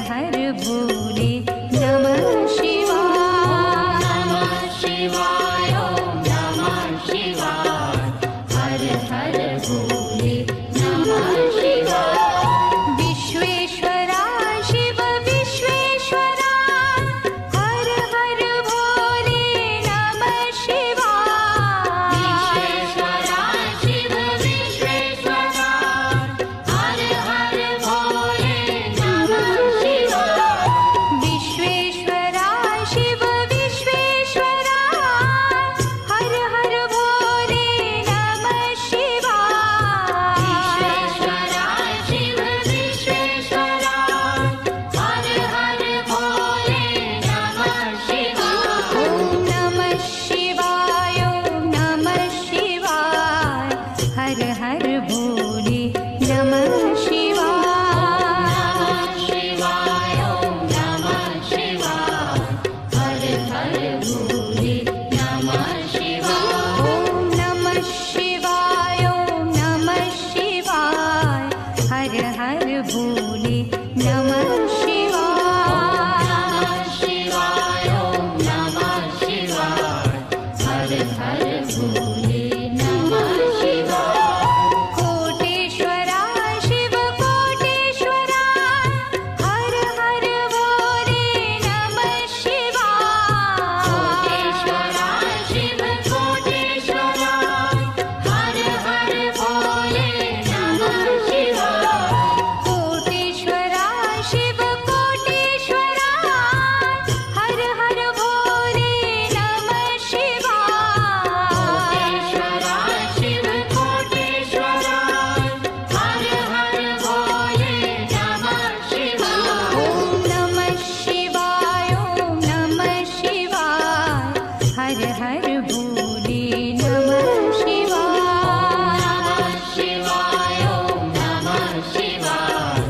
हर भोले नमः शिवाय। नमः शिवाय ओम नमः शिवाय हर हर भोले नमः शिवाय। विश्वेश्वरा शिव विश्वेश्वरा हर हर भोले नमः शिवाय। विश्वेश्वरा शिव विश्वेश्वरा हर हर भोले नमः शिवाय। विश्वेश्वरा शिव विश्वेश्वरा हर हर भोले नमः शिवाय। विश्वेश्वरा शिव विश्वेश्वरा हर हर भोले नमः शिवाय। ओम नमः शिवाय ओम नमः शिवाय हर हर भोले नमः शिवाय। नमः शिवाय ओम नमः शिवाय हर हर भोले नमः शिवाय। ओम नमः शिवाय ओम नमः शिवाय हर हर भोले नमः शिवाय। नमः शिवाय ओम नमः शिवाय हर हर भोले नमः शिवाय। कोटेश्वरा शिव कोटेश्वरा हर हर भोले नमः शिवाय। कोटेश्वरा शिव कोटेश्वरा हर हर भोले नमः शिवाय। कोटेश्वरा शिव कोटेश्वरा हर हर भोले नमः शिवाय। कोटेश्वरा शिव कोटेश्वरा हर हर भोले नमः शिवाय। ओम नमः शिवाय ओम नमः शिवाय हर हर भोले नमः शिवाय। नमः शिवाय ओम नमः शिवाय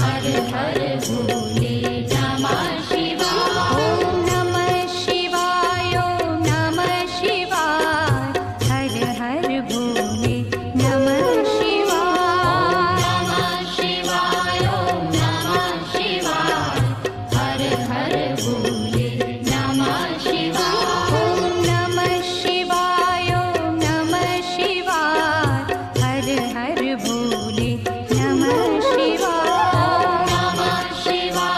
हर हर भोले नमः शिवाय। ओम नमः शिवाय ओम नमः शिवाय हर हर भोले नमः शिवाय। नमः शिवाय ओम नमः शिवाय हर हर भोले नमः शिवाय। ओम नमः शिवाय ओम नमः शिवाय हर हर भोले नमः शिवाय। नमः शिवाय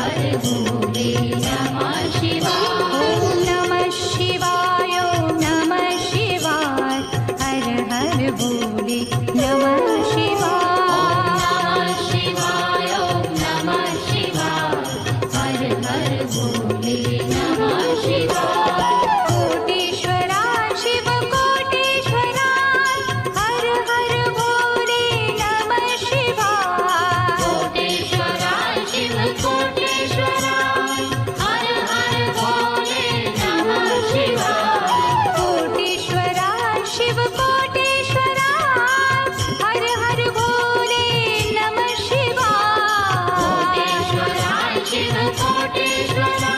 हर भोले नमः शिवाय ॐ नमः शिवाय ॐ नमः शिवाय हर हर भोले नमः शिवाय नमः शिवाय नमः शिवाय हर हर भोले नमः शिवाय कोटेश्वरा शिव कोटेश्वरा हर हर भोले नमः शिवाय कोटेश्वरा शिव कोटेश्वरा हर हर भोले नमः शिवाय कोटेश्वरा शिव कोटेश्वरा हर हर भोले नमः शिवाय कोटेश्वरा शिव कोटेश्वरा